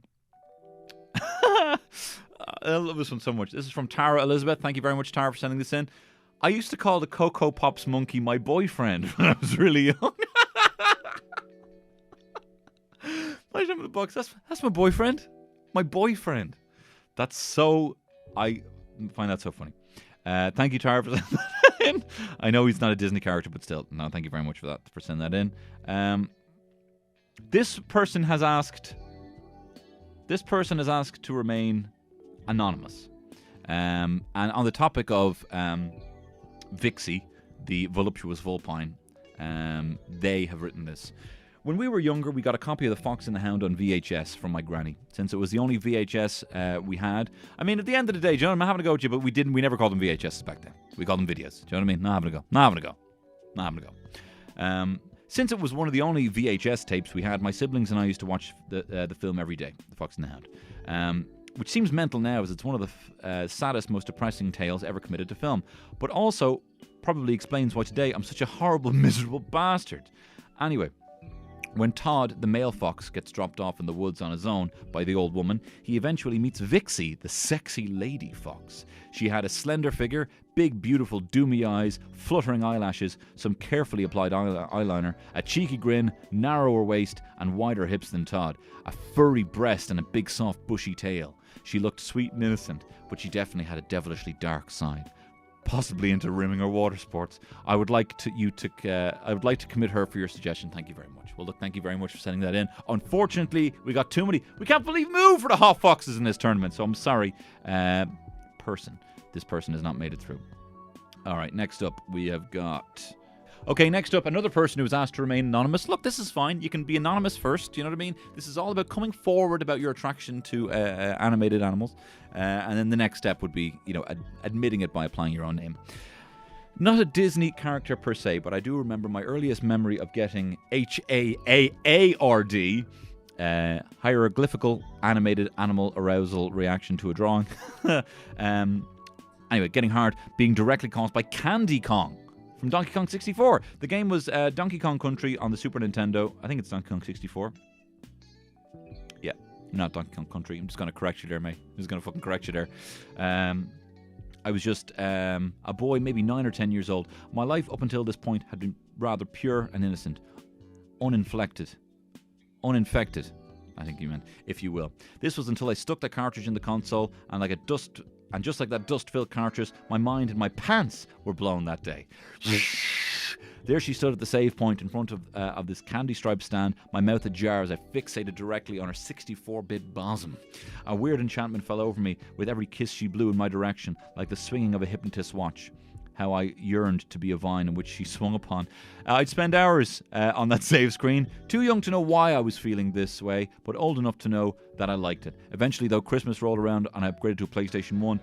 I love this one so much. This is from Tara Elizabeth. Thank you very much, Tara, for sending this in. I used to call the Cocoa Pops monkey my boyfriend when I was really young. Right in the box. That's my boyfriend. My boyfriend. That's so... I find that so funny. Thank you, Tara, for sending that in. I know he's not a Disney character, but still. No, thank you very much for sending that in. This person has asked to remain anonymous. And on the topic of Vixey, the voluptuous vulpine, they have written this. When we were younger, we got a copy of The Fox and the Hound on VHS from my granny, since it was the only VHS we had. I mean, at the end of the day, do you know what I'm having a go at you, but we never called them VHS back then. We called them videos. Do you know what I mean? Not having a go. Since it was one of the only VHS tapes we had, my siblings and I used to watch the film every day, The Fox and the Hound. Which seems mental now, as it's one of the saddest, most depressing tales ever committed to film. But also probably explains why today I'm such a horrible, miserable bastard. Anyway, when Todd, the male fox, gets dropped off in the woods on his own by the old woman, he eventually meets Vixey, the sexy lady fox. She had a slender figure, big, beautiful, doomy eyes, fluttering eyelashes, some carefully applied eyeliner, a cheeky grin, narrower waist, and wider hips than Todd, a furry breast and a big, soft, bushy tail. She looked sweet and innocent, but she definitely had a devilishly dark side. Possibly into rimming or water sports. I would like to commit her for your suggestion. Thank you very much. Well, look, thank you very much for sending that in. Unfortunately, we got too many. We can't believe move for the hot foxes in this tournament. So I'm sorry, This person has not made it through. All right, next up we have got. Okay, next up, another person who was asked to remain anonymous. Look, this is fine. You can be anonymous first. You know what I mean? This is all about coming forward about your attraction to animated animals. And then the next step would be, admitting it by applying your own name. Not a Disney character per se, but I do remember my earliest memory of getting HAAARD, hieroglyphical animated animal arousal reaction to a drawing. Anyway, getting hard, being directly caused by Candy Kong from Donkey Kong 64. The game was Donkey Kong Country on the Super Nintendo. I think it's Donkey Kong 64. Yeah, Not Donkey Kong Country. I'm just going to correct you there, mate. I'm just going to fucking correct you there. I was just a boy, maybe 9 or 10 years old. My life up until this point had been rather pure and innocent. Uninflected. Uninfected, I think you meant, if you will. This was until I stuck the cartridge in the console, and just like that dust-filled cartridge, my mind and my pants were blown that day. There she stood at the save point in front of this candy-striped stand, my mouth ajar as I fixated directly on her 64-bit bosom. A weird enchantment fell over me with every kiss she blew in my direction, like the swinging of a hypnotist's watch. How I yearned to be a vine in which she swung upon. I'd spend hours on that save screen, too young to know why I was feeling this way, but old enough to know that I liked it. Eventually, though, Christmas rolled around and I upgraded to a PlayStation 1,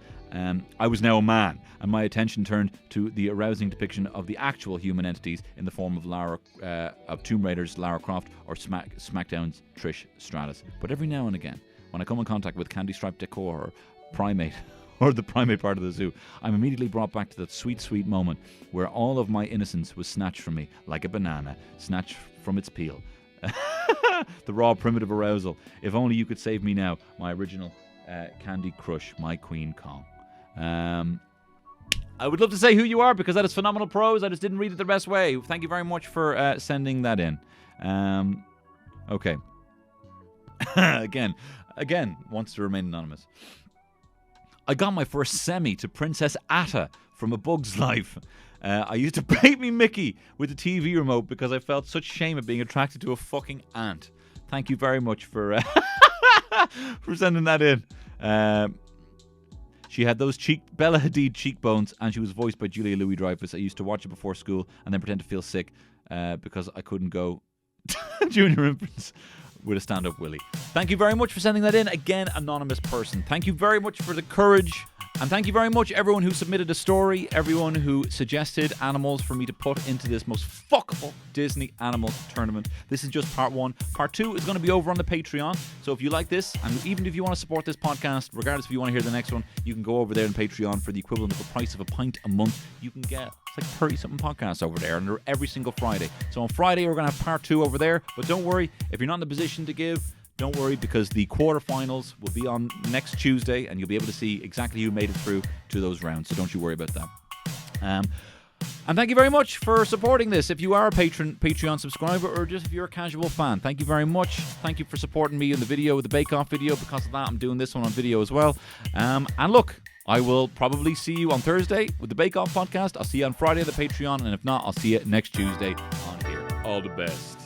I was now a man, and my attention turned to the arousing depiction of the actual human entities in the form of Tomb Raider's Lara Croft or SmackDown's Trish Stratus. But every now and again, when I come in contact with candy-striped decor or Primate, or the primate part of the zoo, I'm immediately brought back to that sweet, sweet moment where all of my innocence was snatched from me, like a banana, snatched from its peel. The raw, primitive arousal. If only you could save me now, my original Candy Crush, my Queen Kong. I would love to say who you are, because that is phenomenal prose. I just didn't read it the best way. Thank you very much for sending that in. Okay. Again, wants to remain anonymous. I got my first semi to Princess Atta from A Bug's Life. I used to bait me Mickey with the TV remote because I felt such shame at being attracted to a fucking ant. Thank you very much for for sending that in. She had those Bella Hadid cheekbones, and she was voiced by Julia Louis-Dreyfus. I used to watch it before school and then pretend to feel sick because I couldn't go junior infants with a stand-up willy. Thank you very much for sending that in. Again, anonymous person. Thank you very much for the courage. And thank you very much, everyone who submitted a story, everyone who suggested animals for me to put into this most fuckable Disney animal tournament. This is just part 1. Part 2 is going to be over on the Patreon. So if you like this, and even if you want to support this podcast, regardless if you want to hear the next one, you can go over there on Patreon for the equivalent of the price of a pint a month. You can get like 30-something podcasts over there, and they're every single Friday. So on Friday, we're going to have part 2 over there. But don't worry, if you're not in a position to give, don't worry, because the quarterfinals will be on next Tuesday, and you'll be able to see exactly who made it through to those rounds. So don't you worry about that. And thank you very much for supporting this. If you are a Patreon subscriber, or just if you're a casual fan, thank you very much. Thank you for supporting me in the video, the Bake Off video. Because of that, I'm doing this one on video as well. And look, I will probably see you on Thursday with the Bake Off podcast. I'll see you on Friday on the Patreon, and if not, I'll see you next Tuesday on here. All the best.